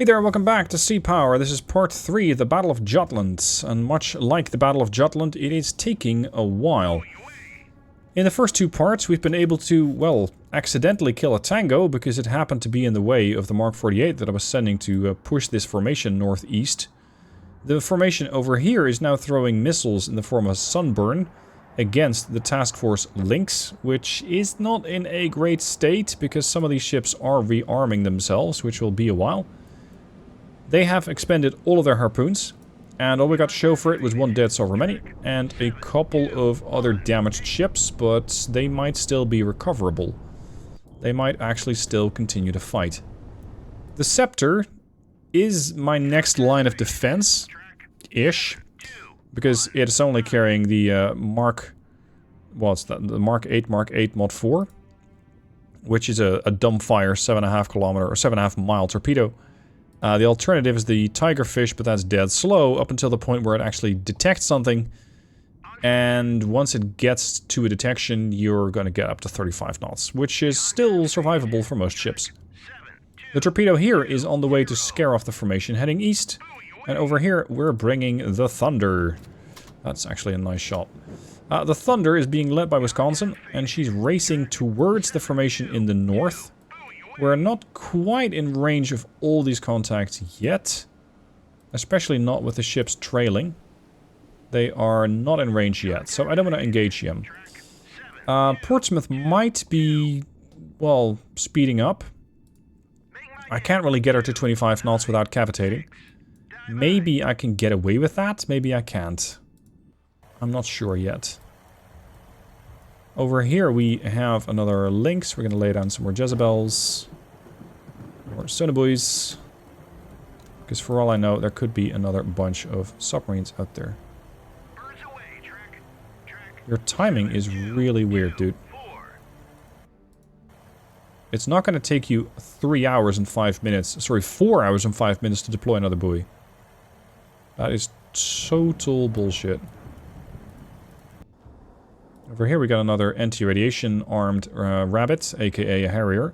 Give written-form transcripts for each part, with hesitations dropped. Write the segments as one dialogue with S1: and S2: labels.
S1: Hey there, welcome back to Sea Power. This is part 3, the Battle of Jutland. And much like the Battle of Jutland, it is taking a while. In the first two parts, we've been able to, well, accidentally kill a tango because it happened to be in the way of the Mark 48 that I was sending to push this formation northeast. The formation over here is now throwing missiles in the form of sunburn against the task force Lynx, which is not in a great state because some of these ships are rearming themselves, which will be a while. They have expended all of their harpoons, and all we got to show for it was one dead Sovereign and a couple of other damaged ships, but they might still be recoverable. They might actually still continue to fight. The Scepter is my next line of defense-ish, because it's only carrying the Mark... well, it's the Mark 8 Mod 4, which is a dumbfire 7.5 kilometer or 7.5 mile torpedo. The alternative is the Tigerfish, but that's dead slow up until the point where it actually detects something. And once it gets to a detection, you're going to get up to 35 knots, which is still survivable for most ships. The torpedo here is on the way to scare off the formation heading east. And over here, we're bringing the Thunder. That's actually a nice shot. The Thunder is being led by Wisconsin, and she's racing towards the formation in the north. We're not quite in range of all these contacts yet. Especially not with the ships trailing. They are not in range yet, so I don't want to engage them. Portsmouth might be, well, speeding up. I can't really get her to 25 knots without cavitating. Maybe I can get away with that, maybe I can't. I'm not sure yet. Over here we have another Lynx. We're going to lay down some more Jezebels. More Sonobuoys. Because for all I know, there could be another bunch of submarines out there. Your timing is really weird, dude. It's not going to take you 3 hours and 5 minutes. Sorry, 4 hours and 5 minutes to deploy another buoy. That is total bullshit. Over here we got another anti-radiation armed rabbit, aka a Harrier.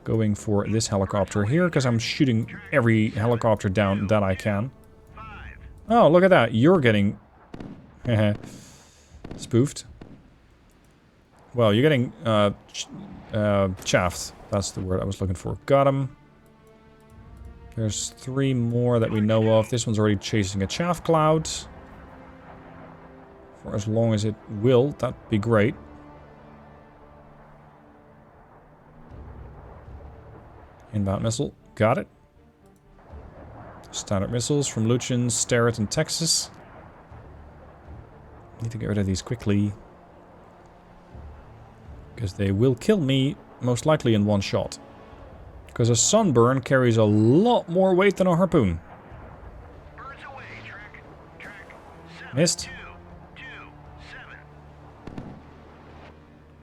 S1: Going for this helicopter here, because I'm shooting every helicopter down that I can. Oh, look at that. You're getting... spoofed. Well, you're getting chaffed. That's the word I was looking for. Got him. There's 3 more that we know of. This one's already chasing a chaff cloud. For as long as it will, that'd be great. Inbound missile. Got it. Standard missiles from Lucian, Starrett, and Texas. Need to get rid of these quickly. Because they will kill me, most likely in one shot. Because a sunburn carries a lot more weight than a harpoon. Missed.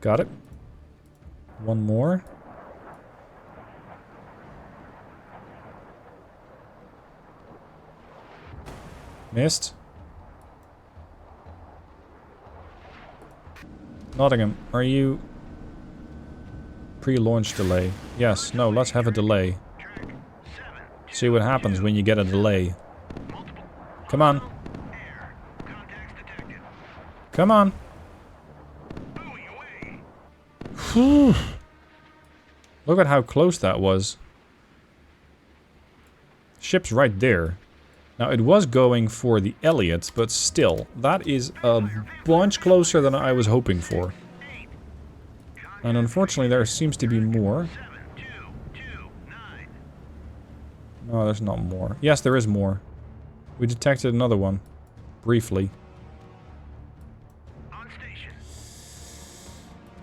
S1: Got it. One more. Missed. Nottingham, are you... pre-launch delay? Yes, no, let's have a delay. See what happens when you get a delay. Come on. Come on. Whew. Look at how close that was. Ship's right there. Now, it was going for the Elliot, but still, that is a bunch closer than I was hoping for. And unfortunately, there seems to be more. No, there's not more. Yes, there is more. We detected another one. Briefly.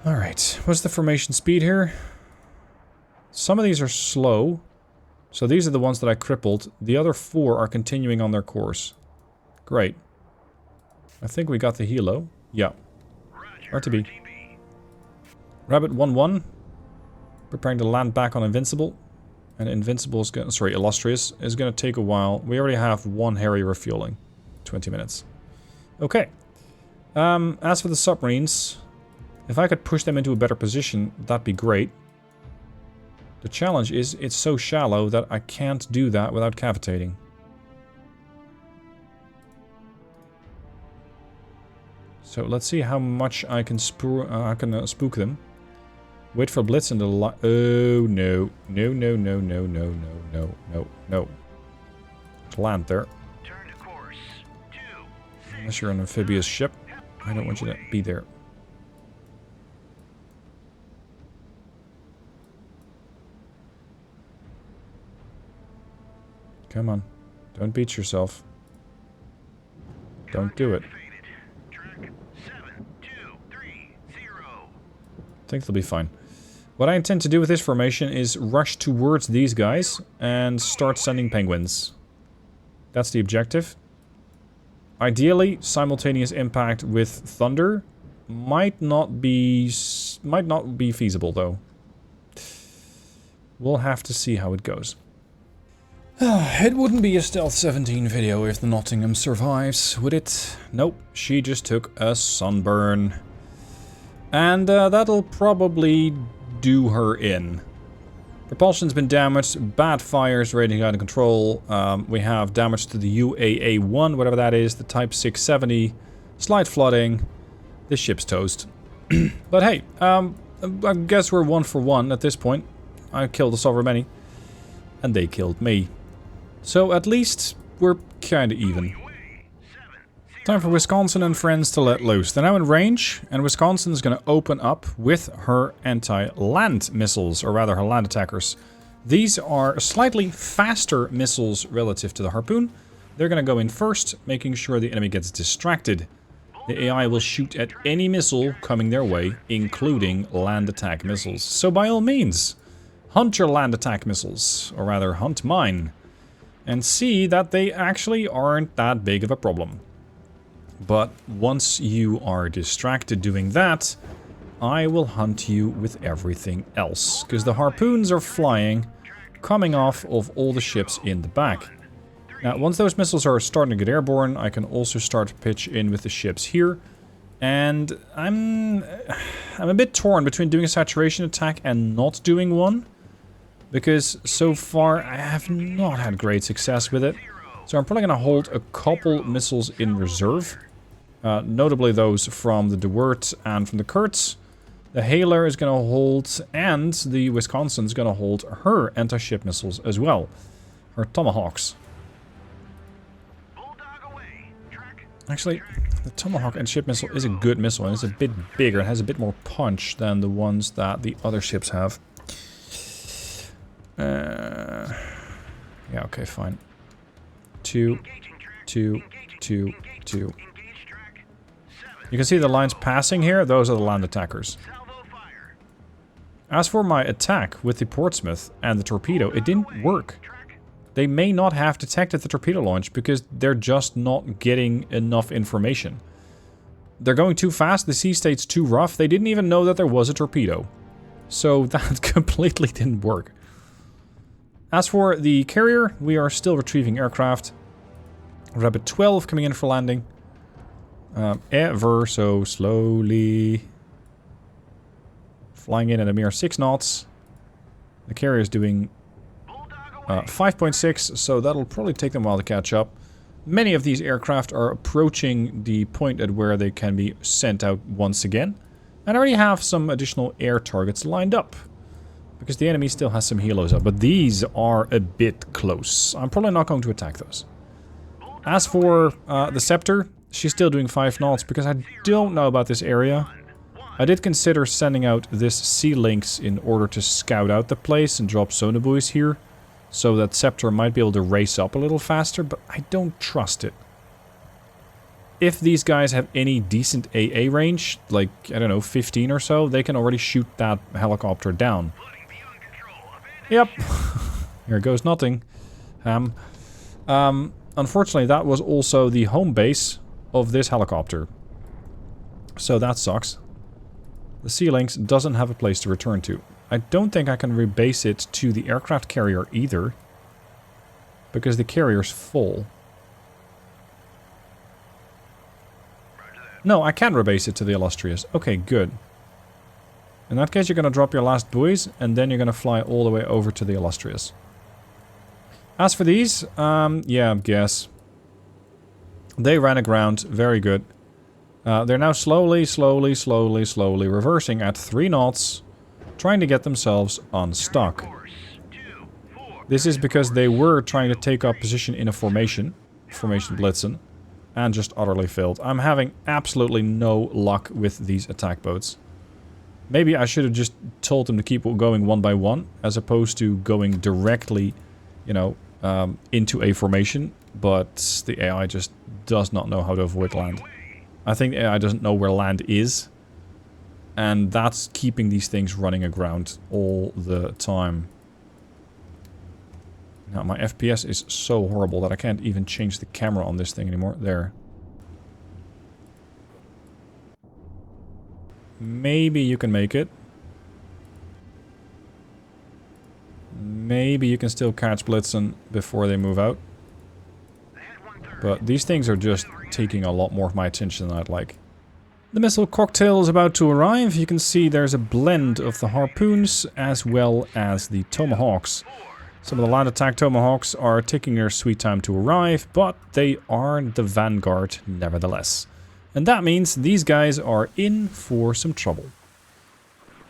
S1: Alright, what's the formation speed here? Some of these are slow. So these are the ones that I crippled. The other 4 are continuing on their course. Great. I think we got the helo. Yeah. RTB. Rabbit 1-1. Preparing to land back on Invincible. And Invincible is going to... sorry, Illustrious is going to take a while. We already have 1 Harry refueling. 20 minutes. Okay. As for the submarines... if I could push them into a better position, that'd be great. The challenge is it's so shallow that I can't do that without cavitating. So let's see how much I can spook them. Wait for blitz in the light. Oh no. No, no, no, no, no, no, no, no, no. Land there.
S2: Turn to course.
S1: Unless you're an amphibious ship. I don't want you to be there. Come on. Don't beat yourself. Don't do it. I think they'll be fine. What I intend to do with this formation is rush towards these guys and start sending penguins. That's the objective. Ideally, simultaneous impact with thunder might not be feasible though. We'll have to see how it goes. It wouldn't be a Stealth 17 video if the Nottingham survives, would it? Nope, she just took a sunburn. And that'll probably do her in. Propulsion's been damaged, bad fires raging out of control. We have damage to the UAA-1, whatever that is, the Type 670, slight flooding. This ship's toast. But hey, I guess we're 1 for 1 at this point. I killed the Sovereign, and they killed me. So at least we're kinda even. Time for Wisconsin and friends to let loose. They're now in range, and Wisconsin's gonna open up with her anti-land missiles, or rather her land attackers. These are slightly faster missiles relative to the Harpoon. They're gonna go in first, making sure the enemy gets distracted. The AI will shoot at any missile coming their way, including land attack missiles. So by all means, hunt your land attack missiles, or rather hunt mine, and see that they actually aren't that big of a problem. But once you are distracted doing that, I will hunt you with everything else. Because the Harpoons are flying, coming off of all the ships in the back. Now, once those missiles are starting to get airborne, I can also start to pitch in with the ships here. And I'm a bit torn between doing a saturation attack and not doing one. Because so far, I have not had great success with it. So I'm probably going to hold a couple missiles in reserve. Notably those from the De Wert and from the Kurtz. The Hailer is going to hold, and the Wisconsin's going to hold her anti-ship missiles as well. Her Tomahawks. Actually, the Tomahawk anti-ship missile is a good missile, and it's a bit bigger. It has a bit more punch than the ones that the other ships have. Yeah, okay, fine. 2, 2, 2, 2. You can see the lines passing here. Those are the land attackers. As for my attack with the Portsmouth and the torpedo, it didn't work. They may not have detected the torpedo launch because they're just not getting enough information. They're going too fast. The sea state's too rough. They didn't even know that there was a torpedo. So that completely didn't work. As for the carrier, we are still retrieving aircraft. Rabbit 12 coming in for landing. Ever so slowly. Flying in at a mere 6 knots. The carrier is doing 5.6, so that'll probably take them a while to catch up. Many of these aircraft are approaching the point at where they can be sent out once again. And I already have some additional air targets lined up. Because the enemy still has some helos up, but these are a bit close. I'm probably not going to attack those. As for the Scepter, she's still doing 5 knots because I don't know about this area. I did consider sending out this Sea Lynx in order to scout out the place and drop sonobuoys here, so that Scepter might be able to race up a little faster, but I don't trust it. If these guys have any decent AA range, like, I don't know, 15 or so, they can already shoot that helicopter down. Yep. Here goes nothing. Unfortunately, that was also the home base of this helicopter. So that sucks. The Sea Lynx doesn't have a place to return to. I don't think I can rebase it to the aircraft carrier either. Because the carrier's full. No, I can rebase it to the Illustrious. Okay, good. In that case, you're going to drop your last buoys, and then you're going to fly all the way over to the Illustrious. As for these, yeah, I guess. They ran aground. Very good. They're now slowly reversing at 3 knots, trying to get themselves unstuck. This is because they were trying to take up position in a formation blitzen, and just utterly failed. I'm having absolutely no luck with these attack boats. Maybe I should have just told them to keep going one by one, as opposed to going directly, you know, into a formation, but the AI just does not know how to avoid land. I think the AI doesn't know where land is, and that's keeping these things running aground all the time. Now, my FPS is so horrible that I can't even change the camera on this thing anymore. There. Maybe you can make it. Maybe you can still catch Blitzen before they move out. But these things are just taking a lot more of my attention than I'd like. The missile cocktail is about to arrive. You can see there's a blend of the harpoons as well as the tomahawks. Some of the land attack tomahawks are taking their sweet time to arrive, but they are the vanguard nevertheless. And that means these guys are in for some trouble.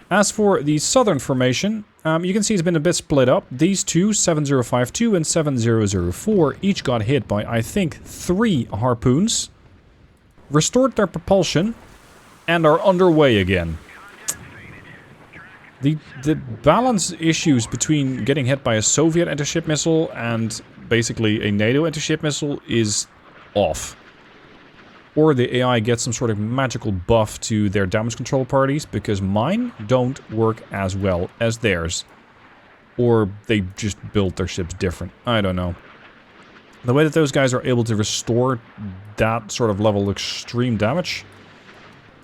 S1: As for the southern formation, you can see it's been a bit split up. These two, 7052 and 7004, each got hit by, I think, 3 harpoons, restored their propulsion, and are underway again. The balance issues between getting hit by a Soviet anti-ship missile and basically a NATO anti-ship missile is off. Or the AI gets some sort of magical buff to their damage control parties, because mine don't work as well as theirs. Or they just build their ships different. I don't know. The way that those guys are able to restore that sort of level of extreme damage,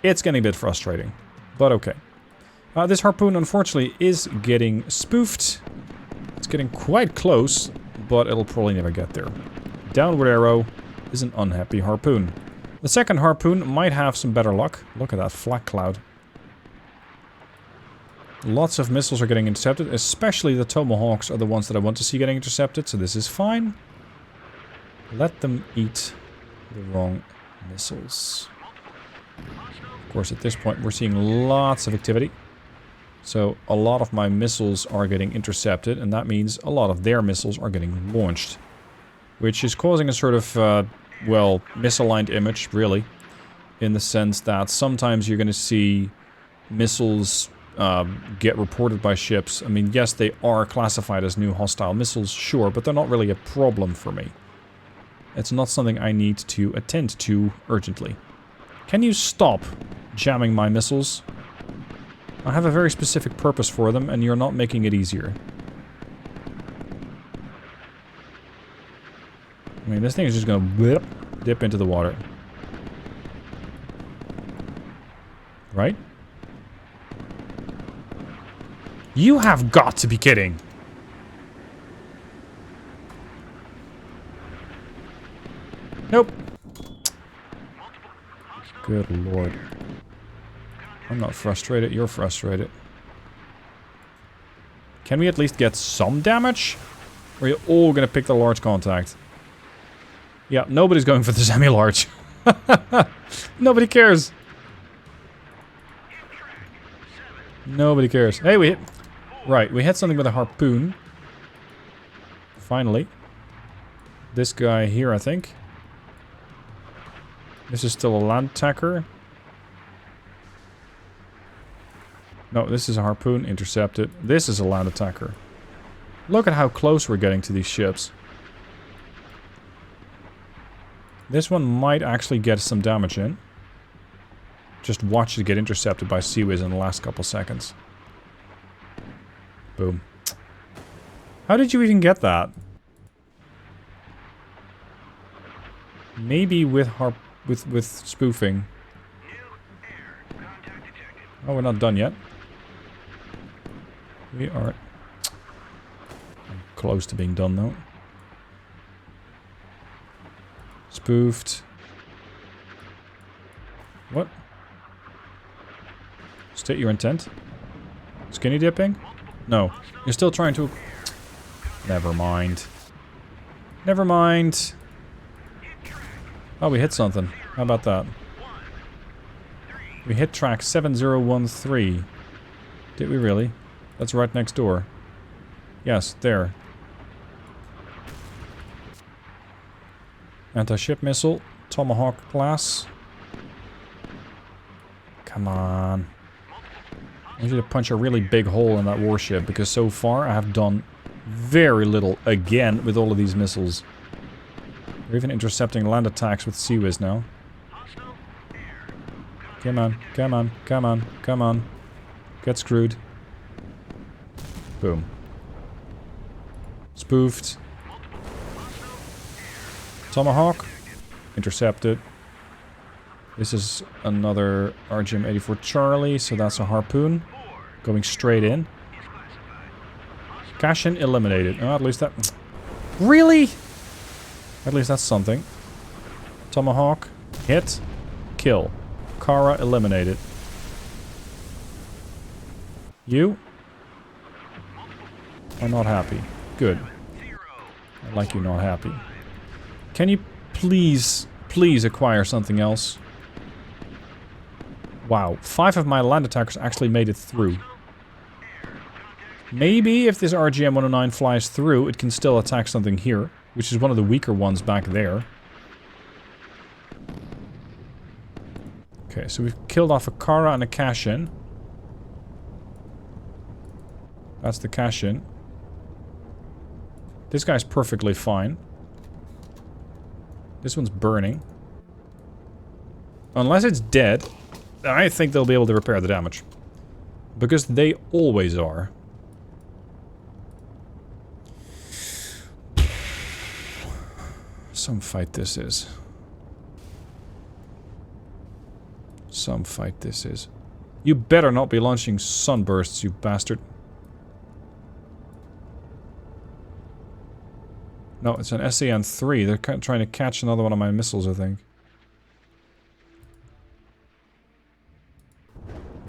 S1: it's getting a bit frustrating. But okay. This harpoon, unfortunately, is getting spoofed. It's getting quite close, but it'll probably never get there. Downward arrow is an unhappy harpoon. The second harpoon might have some better luck. Look at that flak cloud. Lots of missiles are getting intercepted, especially the tomahawks are the ones that I want to see getting intercepted, so this is fine. Let them eat the wrong missiles. Of course, at this point, we're seeing lots of activity. So a lot of my missiles are getting intercepted, and that means a lot of their missiles are getting launched. Which is causing a sort of, well, misaligned image, really. In the sense that sometimes you're going to see missiles get reported by ships. I mean, yes, they are classified as new hostile missiles, sure, but they're not really a problem for me. It's not something I need to attend to urgently. Can you stop jamming my missiles? I have a very specific purpose for them, and you're not making it easier. I mean, this thing is just gonna dip into the water. Right? You have got to be kidding! Nope. Good lord. I'm not frustrated, you're frustrated. Can we at least get some damage? Or are you all gonna pick the large contact? Yeah, nobody's going for the semi-large. Nobody cares. Nobody cares. Hey, we hit... Right, we hit something with a harpoon. Finally. This guy here, I think. This is still a land attacker. No, this is a harpoon, intercepted. This is a land attacker. Look at how close we're getting to these ships. This one might actually get some damage in. Just watch it get intercepted by Seawiz in the last couple seconds. Boom. How did you even get that? Maybe with spoofing. Oh, we're not done yet. We are close to being done, though. Spoofed. What? State your intent. Skinny dipping? No. You're still trying to... Never mind. Never mind. Oh, we hit something. How about that? We hit track 7013. Did we really? That's right next door. Yes, there. Anti-ship missile. Tomahawk class. Come on. I need you to punch a really big hole in that warship, because so far I have done very little again with all of these missiles. We're even intercepting land attacks with Seawiz now. Come on, come on, come on, come on. Get screwed. Boom. Spoofed. Tomahawk. Intercepted. This is another RGM-84 Charlie, so that's a harpoon. Going straight in. Cash-in eliminated. Oh, at least that... Really? At least that's something. Tomahawk. Hit. Kill. Kara eliminated. You are not happy. Good. I like you not happy. Can you please acquire something else? Wow, 5 of my land attackers actually made it through. Maybe if this RGM-109 flies through, it can still attack something here, which is one of the weaker ones back there. Okay, so we've killed off a Kara and a cash-in. That's the cash-in. This guy's perfectly fine. This one's burning. Unless it's dead, I think they'll be able to repair the damage. Because they always are. Some fight this is. Some fight this is. You better not be launching sunbursts, you bastard. No, it's an SAN-3. They're trying to catch another one of my missiles, I think.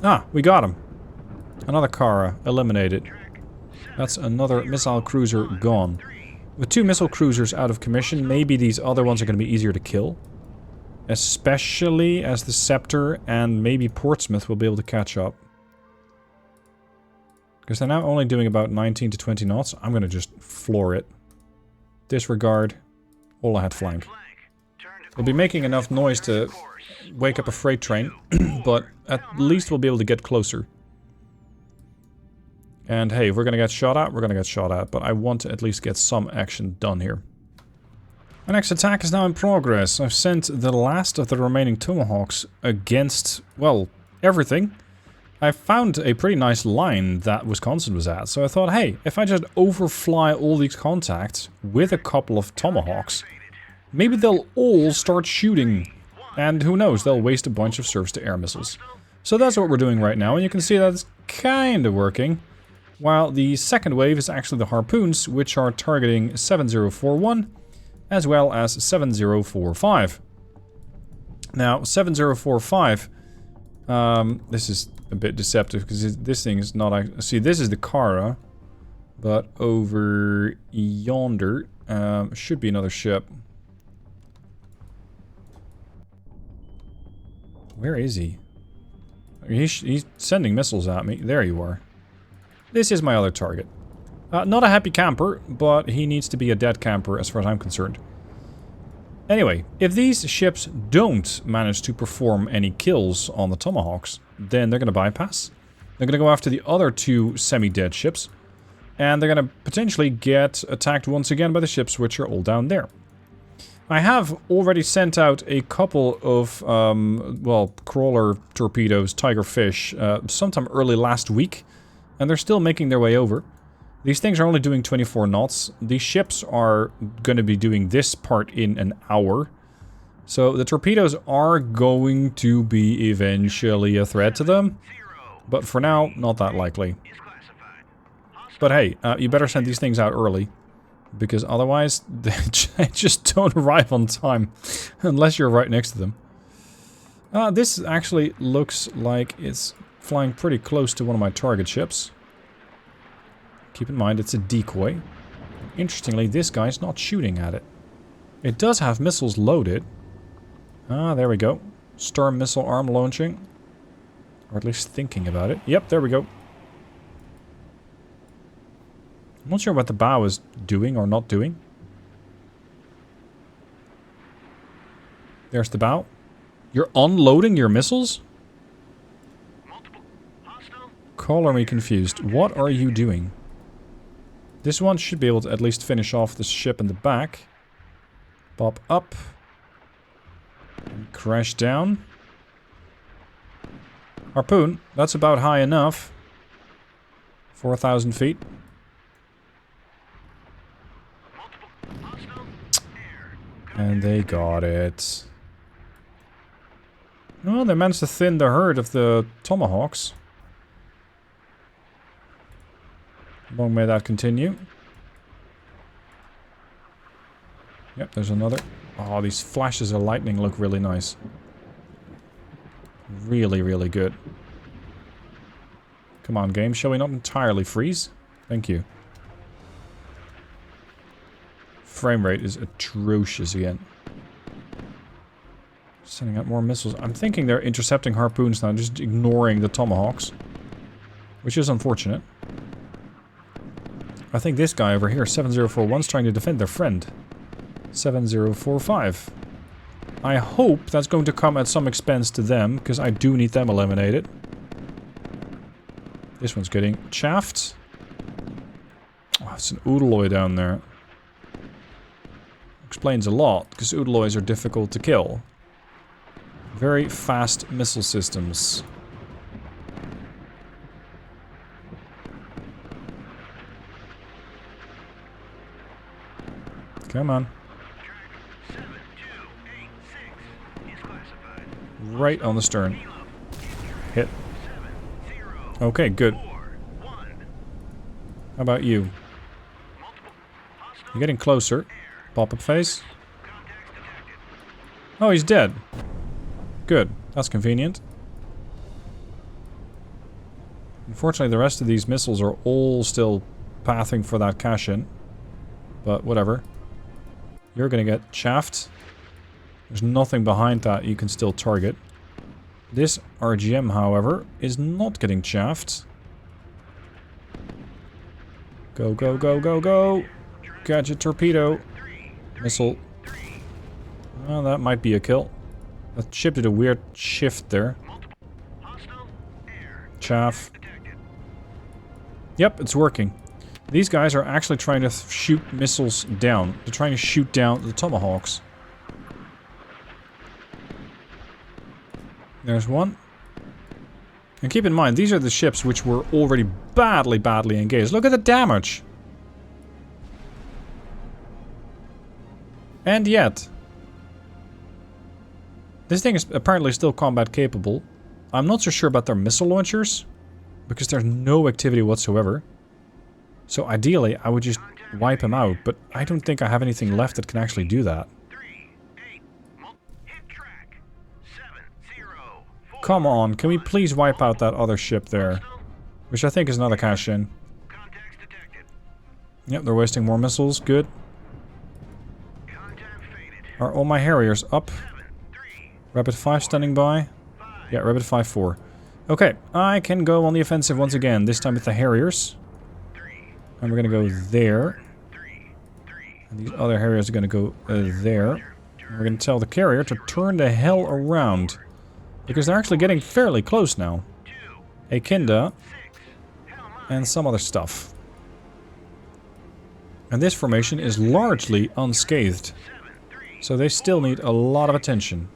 S1: Ah, we got him. Another Kara eliminated. That's another missile cruiser gone. With 2 missile cruisers out of commission, maybe these other ones are going to be easier to kill. Especially as the Scepter and maybe Portsmouth will be able to catch up. Because they're now only doing about 19 to 20 knots. I'm going to just floor it. Disregard. All ahead flank. We'll be making enough noise to wake up a freight train, but at least we'll be able to get closer. And hey, if we're gonna get shot at, we're gonna get shot at, but I want to at least get some action done here. My next attack is now in progress. I've sent the last of the remaining Tomahawks against, well, everything. I found a pretty nice line that Wisconsin was at, so I thought, hey, if I just overfly all these contacts with a couple of Tomahawks, maybe they'll all start shooting. And who knows, they'll waste a bunch of surface-to-air missiles. So that's what we're doing right now, and you can see that it's kind of working. While the second wave is actually the harpoons, which are targeting 7041, as well as 7045. Now, 7045, this is a bit deceptive, because this thing is not... See, this is the Kara, but over yonder should be another ship. Where is he? He's sending missiles at me. There you are. This is my other target. Not a happy camper, but he needs to be a dead camper as far as I'm concerned. Anyway, if these ships don't manage to perform any kills on the Tomahawks, then they're going to bypass. They're going to go after the other 2 semi-dead ships. And they're going to potentially get attacked once again by the ships which are all down there. I have already sent out a couple of, well, crawler torpedoes, Tigerfish, sometime early last week. And they're still making their way over. These things are only doing 24 knots. These ships are going to be doing this part in an hour. So the torpedoes are going to be eventually a threat to them. But for now, not that likely. But hey, you better send these things out early. Because otherwise, they just don't arrive on time. Unless you're right next to them. This actually looks like it's flying pretty close to one of my target ships. Keep in mind, it's a decoy. Interestingly, this guy's not shooting at it. It does have missiles loaded. Ah, there we go. Storm missile arm launching. Or at least thinking about it. Yep, there we go. I'm not sure what the bow is doing or not doing. There's the bow. You're unloading your missiles? Color me confused. What are you doing? This one should be able to at least finish off the ship in the back. Pop up. And crash down. Harpoon. That's about high enough. 4,000 feet. And they got it. Well, they managed to thin the herd of the Tomahawks. Long may that continue. Yep, there's another. Oh, these flashes of lightning look really nice. Really, really good. Come on, game. Shall we not entirely freeze? Thank you. Frame rate is atrocious again. Sending out more missiles. I'm thinking they're intercepting harpoons now, just ignoring the Tomahawks. Which is unfortunate. I think this guy over here, 7041, is trying to defend their friend. 7045. I hope that's going to come at some expense to them, because I do need them eliminated. This one's getting chaffed. Oh, it's an Oodaloi down there. Explains a lot, because Oodalois are difficult to kill. Very fast missile systems. Come on. Right on the stern. Hit. Okay, good. How about you? You're getting closer. Pop-up phase. Oh, he's dead. Good. That's convenient. Unfortunately, the rest of these missiles are all still pathing for that cache-in. But whatever. You're gonna get chaffed. There's nothing behind that you can still target. This RGM, however, is not getting chaffed. Go, go, go, go, go! Gadget torpedo. Missile. Well, that might be a kill. That ship did a weird shift there. Chaff. Yep, it's working. These guys are actually trying to shoot missiles down. They're trying to shoot down the Tomahawks. There's one. And keep in mind, these are the ships which were already badly, badly engaged. Look at the damage! And yet... this thing is apparently still combat capable. I'm not so sure about their missile launchers, because there's no activity whatsoever. So ideally, I would just wipe him out, but I don't think I have anything left that can actually do that. Come on, can we please wipe out that other ship there? Which I think is another cache-in. Yep, they're wasting more missiles, good. Are all my Harriers up? Rapid 5 standing by? Yeah, Rapid 5-4. Okay, I can go on the offensive once again, this time with the Harriers. And we're gonna go there. And these other Harriers are gonna go there. And we're gonna tell the carrier to turn the hell around. Because they're actually getting fairly close now. A Kinda. And some other stuff. And this formation is largely unscathed. So they still need a lot of attention.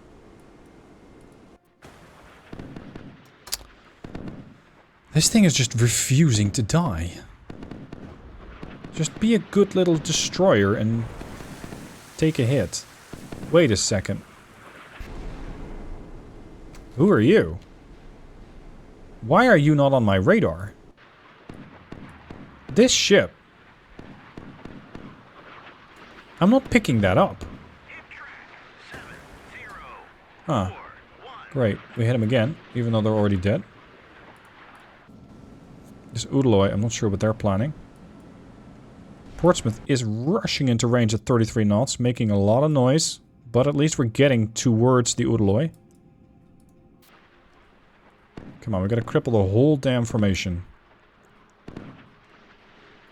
S1: This thing is just refusing to die. Just be a good little destroyer and take a hit. Wait a second. Who are you? Why are you not on my radar? This ship. I'm not picking that up. Huh. Great. We hit him again, even though they're already dead. This Udaloy, I'm not sure what they're planning. Portsmouth is rushing into range at 33 knots, making a lot of noise. But at least we're getting towards the Udaloy. Come on, we gotta cripple the whole damn formation.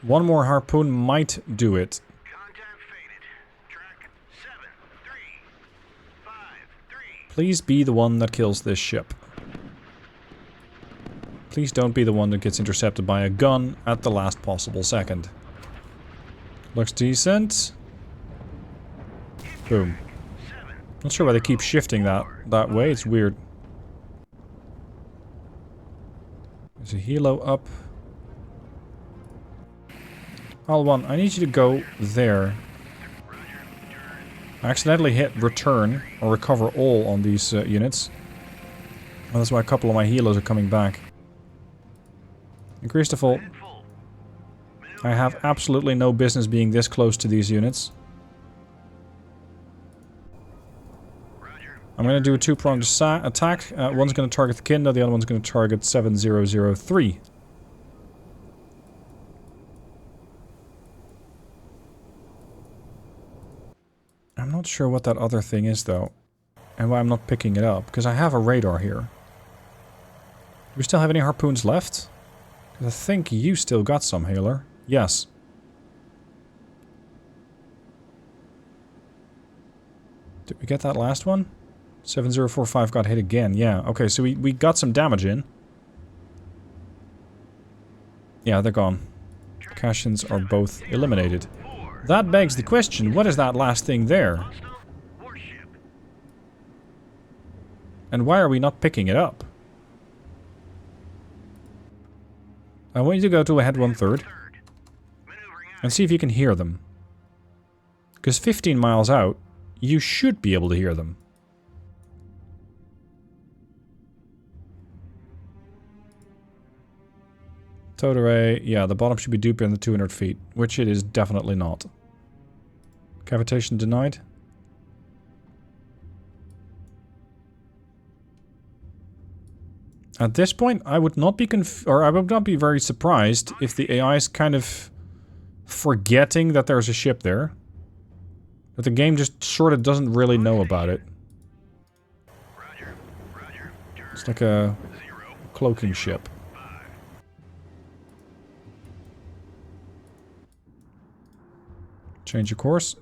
S1: One more harpoon might do it. Please be the one that kills this ship. Please don't be the one that gets intercepted by a gun at the last possible second. Looks decent. Boom. Not sure why they keep shifting that way. It's weird. There's a helo up. Al1, I need you to go there. I accidentally hit return or recover all on these units. Well, that's why a couple of my helos are coming back. Increase the full. I have absolutely no business being this close to these units. I'm going to do a two-pronged attack. One's going to target the Kinda, the other one's going to target 7003. I'm not sure what that other thing is, though. And why I'm not picking it up. Because I have a radar here. Do we still have any harpoons left? Because I think you still got some, Hailer. Yes. Did we get that last one? 7045 got hit again. Yeah, okay, so we got some damage in. Yeah, they're gone. Cations are both eliminated. That begs the question, what is that last thing there? And why are we not picking it up? I want you to go to a head 1/3 and see if you can hear them. Because 15 miles out, you should be able to hear them. Towed array, yeah, the bottom should be deeper than the 200 feet, which it is definitely not. Cavitation denied. At this point, I would not be I would not be very surprised if the AI is kind of forgetting that there's a ship there. But the game just sort of doesn't really know about it. It's like a cloaking ship. Change your course.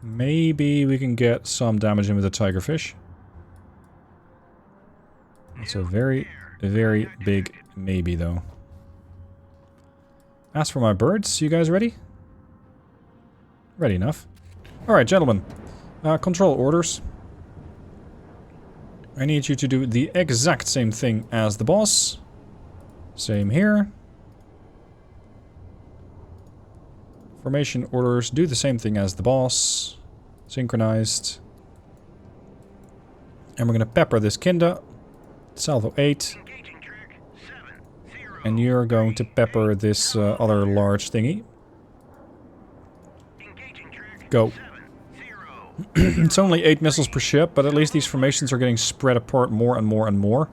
S1: Maybe we can get some damage in with the tigerfish. It's a very, very big maybe, though. As for my birds, you guys ready? Ready enough. Alright, gentlemen. Control orders. I need you to do the exact same thing as the boss. Same here. Formation orders, do the same thing as the boss. Synchronized. And we're going to pepper this Kinda. Salvo 8. And you're going to pepper this other large thingy. Go. It's only 8 missiles per ship, but at least these formations are getting spread apart more and more and more.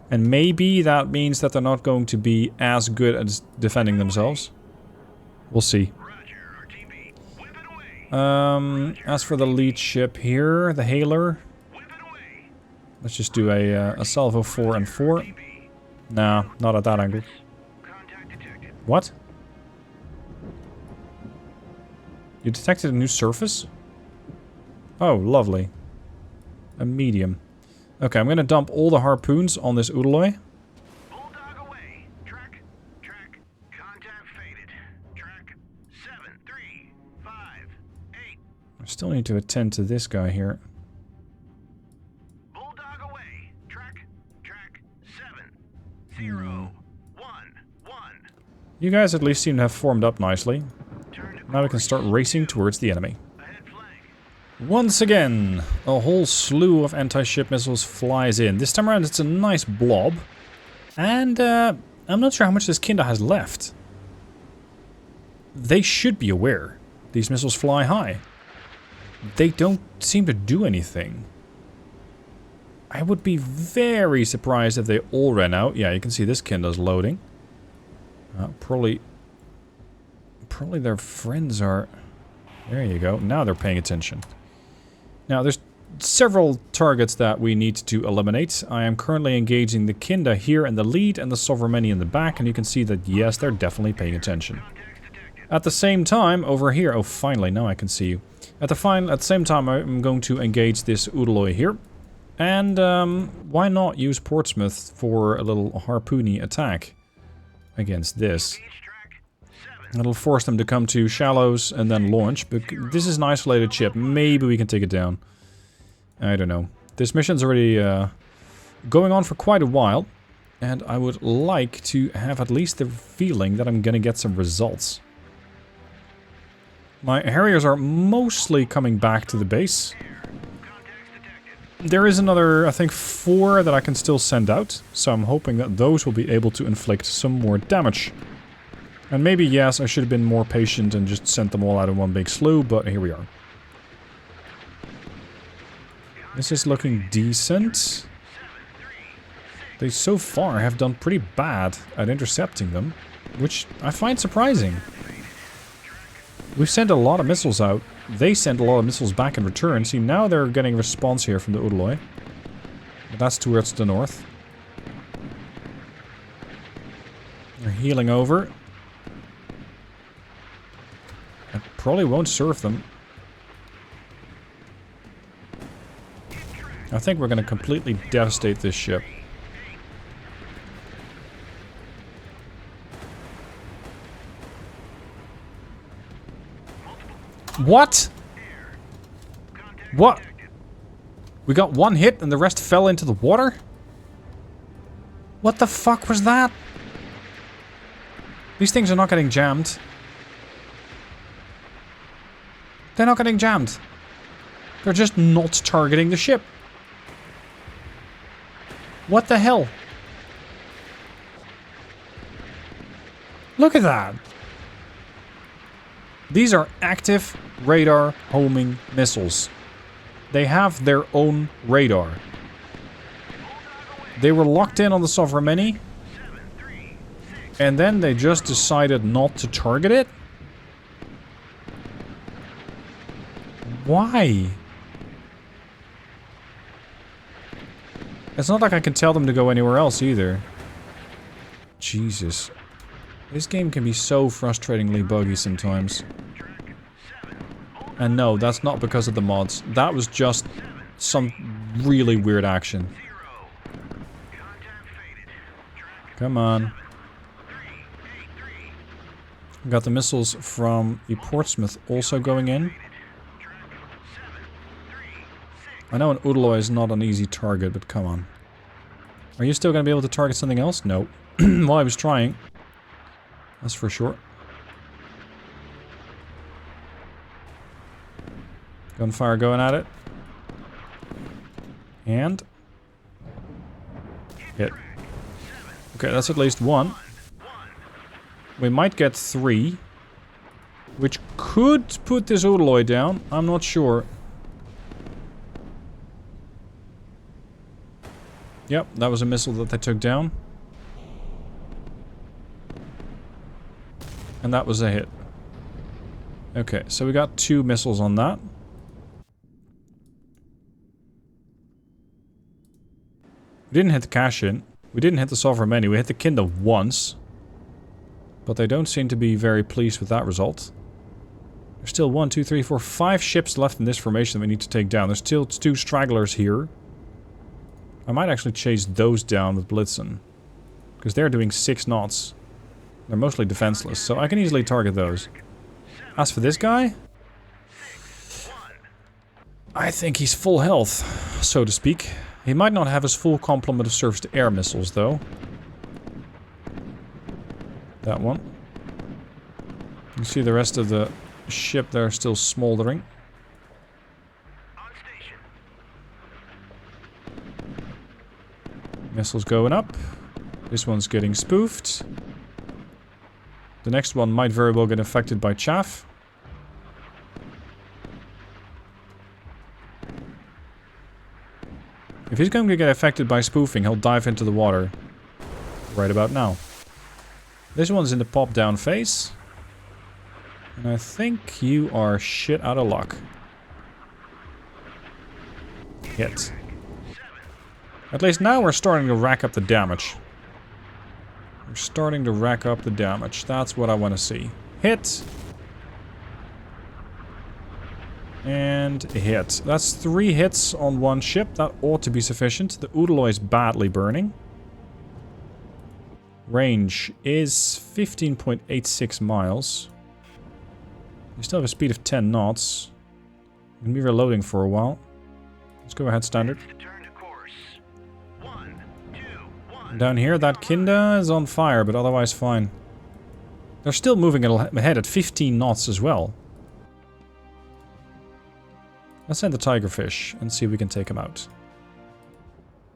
S1: And maybe that means that they're not going to be as good at defending themselves. We'll see. As for the lead ship here, the Hailer. Let's just do a salvo 4 and 4. Nah, not at that angle. What? You detected a new surface? Oh, lovely. A medium. Okay, I'm gonna dump all the harpoons on this Udaloy. I still need to attend to this guy here.
S2: Bulldog away. Track 70111.
S1: You guys at least seem to have formed up nicely. Now we can start racing towards the enemy. Once again, a whole slew of anti-ship missiles flies in. This time around it's a nice blob. And I'm not sure how much this Kinda has left. They should be aware. These missiles fly high. They don't seem to do anything. I would be very surprised if they all ran out. Yeah, you can see this Kinder's loading. Probably their friends are... There you go. Now they're paying attention. Now, there's several targets that we need to eliminate. I am currently engaging the Kinder here in the lead and the Sovereign in the back, and you can see that, yes, they're definitely paying attention. At the same time, over here... Oh, finally, now I can see you. At the same time, I'm going to engage this Udaloy here. And, why not use Portsmouth for a little harpoony attack against this? It'll force them to come to shallows and then launch. But this is an isolated ship. Maybe we can take it down. I don't know. This mission's already going on for quite a while. And I would like to have at least the feeling that I'm gonna get some results. My Harriers are mostly coming back to the base. There is another, I think, 4 that I can still send out. So I'm hoping that those will be able to inflict some more damage. And maybe, yes, I should have been more patient and just sent them all out in one big slew, but here we are. This is looking decent. They so far have done pretty bad at intercepting them, which I find surprising. We've sent a lot of missiles out. They sent a lot of missiles back in return. See, now they're getting a response here from the Udaloy. But that's towards the north. They're healing over. It probably won't serve them. I think we're going to completely devastate this ship. What? What? We got one hit and the rest fell into the water? What the fuck was that? These things are not getting jammed. They're not getting jammed. They're just not targeting the ship. What the hell? Look at that. These are active radar homing missiles. They have their own radar. They were locked in on the Sovereign, and then they just decided not to target it? Why? It's not like I can tell them to go anywhere else either. Jesus. This game can be so frustratingly buggy sometimes. And no, that's not because of the mods. That was just some really weird action. Come on. Got the missiles from the Portsmouth also going in. I know an Udaloy is not an easy target, but come on. Are you still going to be able to target something else? No. Well, I was trying. That's for sure. Gunfire going at it. And... hit. Okay, that's at least 1. We might get 3. Which could put this Udaloy down. I'm not sure. Yep, that was a missile that they took down. And that was a hit. Okay, so we got 2 missiles on that. We didn't hit the cash-in. We didn't hit the Sovereign. We hit the Kinder once. But they don't seem to be very pleased with that result. There's still 1, 2, 3, 4, 5 ships left in this formation that we need to take down. There's still 2 stragglers here. I might actually chase those down with Blitzen. Because they're doing 6 knots. They're mostly defenseless, so I can easily target those. As for this guy... I think he's full health, so to speak. He might not have his full complement of surface-to-air missiles, though. That one. You see the rest of the ship there still smoldering. Missiles going up. This one's getting spoofed. The next one might very well get affected by chaff. If he's going to get affected by spoofing, he'll dive into the water right about now. This one's in the pop down phase. And I think you are shit out of luck. Hit. At least now we're starting to rack up the damage. We're starting to rack up the damage. That's what I want to see. Hit. And hit. That's 3 hits on one ship. That ought to be sufficient. The Udaloy is badly burning. Range is 15.86 miles. We still have a speed of 10 knots. I'm going to be reloading for a while. Let's go ahead, standard. Down here, that Kinda is on fire, but otherwise fine. They're still moving ahead at 15 knots as well. Let's send the tigerfish and see if we can take him out.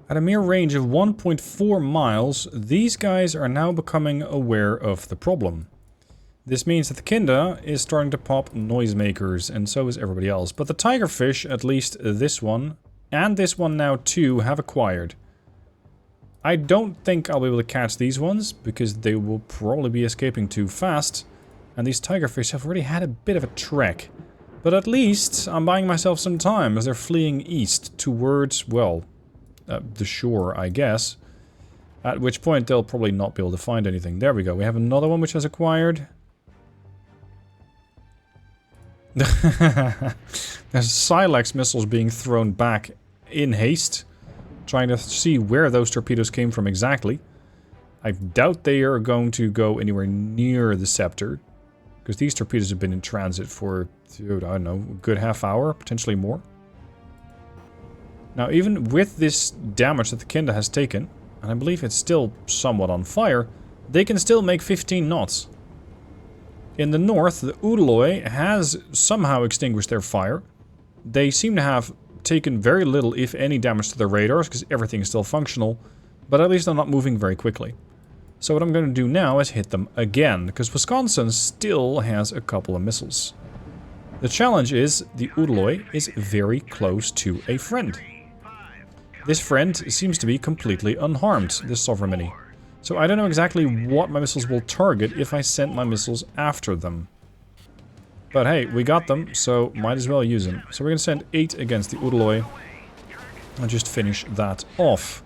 S1: At a mere range of 1.4 miles, these guys are now becoming aware of the problem. This means that the Kinda is starting to pop noisemakers, and so is everybody else. But the tigerfish, at least this one, and this one now too, have acquired. I don't think I'll be able to catch these ones, because they will probably be escaping too fast. And these tigerfish have already had a bit of a trek. But at least I'm buying myself some time as they're fleeing east towards, well, the shore, I guess. At which point they'll probably not be able to find anything. There we go. We have another one which has acquired. There's Silex missiles being thrown back in haste. Trying to see where those torpedoes came from exactly. I doubt they are going to go anywhere near the Scepter. Because these torpedoes have been in transit for, dude, I don't know, a good half hour, potentially more. Now, even with this damage that the Kinda has taken, and I believe it's still somewhat on fire, they can still make 15 knots. In the north, the Udaloy has somehow extinguished their fire. They seem to have taken very little, if any, damage to their radars, because everything is still functional, but at least they're not moving very quickly. So what I'm going to do now is hit them again, because Wisconsin still has a couple of missiles. The challenge is, the Udaloy is very close to a friend. This friend seems to be completely unharmed, this Sovereign Mini. So I don't know exactly what my missiles will target if I send my missiles after them. But hey, we got them, so might as well use them. So we're going to send 8 against the Udaloy and just finish that off.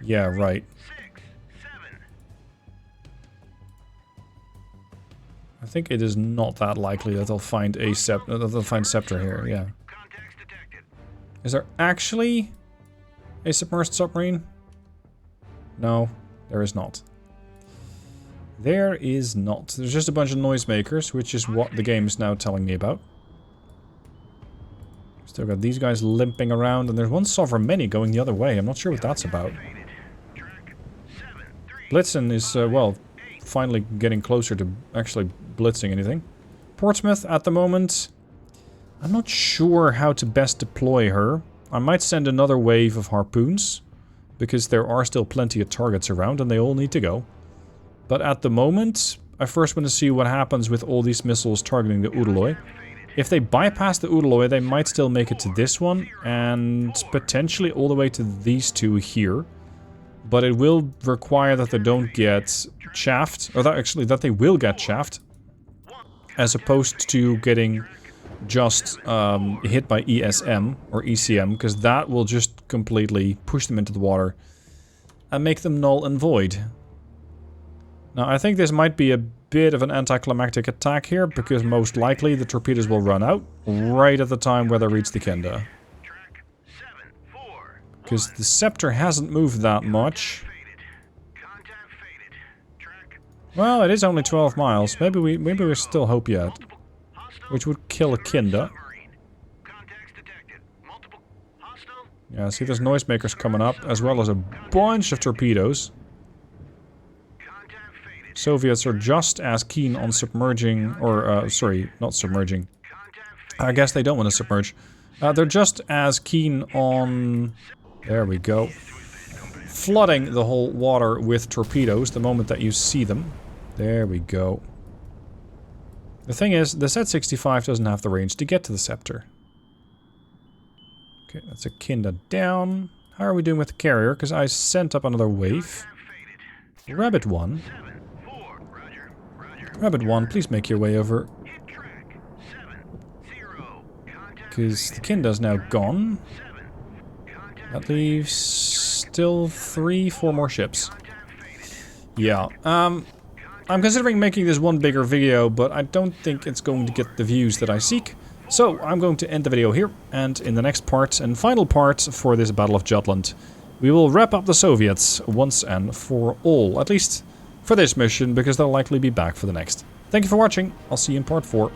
S1: Yeah, right. I think it is not that likely that they'll find a Scepter here, yeah. Is there actually a submerged submarine? No, there is not. There is not. There's just a bunch of noisemakers, which is what the game is now telling me about. Still got these guys limping around, and there's one Sovereign Mini going the other way. I'm not sure what that's about. Blitzen is, well, finally getting closer to actually blitzing anything. Portsmouth, at the moment, I'm not sure how to best deploy her. I might send another wave of harpoons, because there are still plenty of targets around, and they all need to go. But at the moment, I first want to see what happens with all these missiles targeting the Udaloy. If they bypass the Udaloy, they might still make it to this one, and potentially all the way to these two here. But it will require that they don't get chaffed, or that they will get chaffed, as opposed to getting just hit by ESM or ECM, because that will just completely push them into the water and make them null and void. Now, I think this might be a bit of an anticlimactic attack here, because most likely the torpedoes will run out right at the time where they reach the Kinda. Because the Scepter hasn't moved that much. Well, it is only 12 miles. Maybe we still hope yet. Which would kill a Kinda. Yeah, see, there's noisemakers coming up, as well as a bunch of torpedoes. Soviets are just as keen on submerging, or, sorry, not submerging. I guess they don't want to submerge. They're just as keen on, there we go, flooding the whole water with torpedoes the moment that you see them. There we go. The thing is, the Z-65 doesn't have the range to get to the Scepter. Okay, that's a Kinda down. How are we doing with the carrier? Because I sent up another wave. Rabbit 1. Rabbit 1, please make your way over. Because the Kinda's now gone. That leaves still 4 more ships. Yeah, I'm considering making this one bigger video, but I don't think it's going to get the views that I seek. So I'm going to end the video here, and in the next part and final part for this Battle of Jutland, we will wrap up the Soviets once and for all, at least for this mission, because they'll likely be back for the next. Thank you for watching, I'll see you in part 4.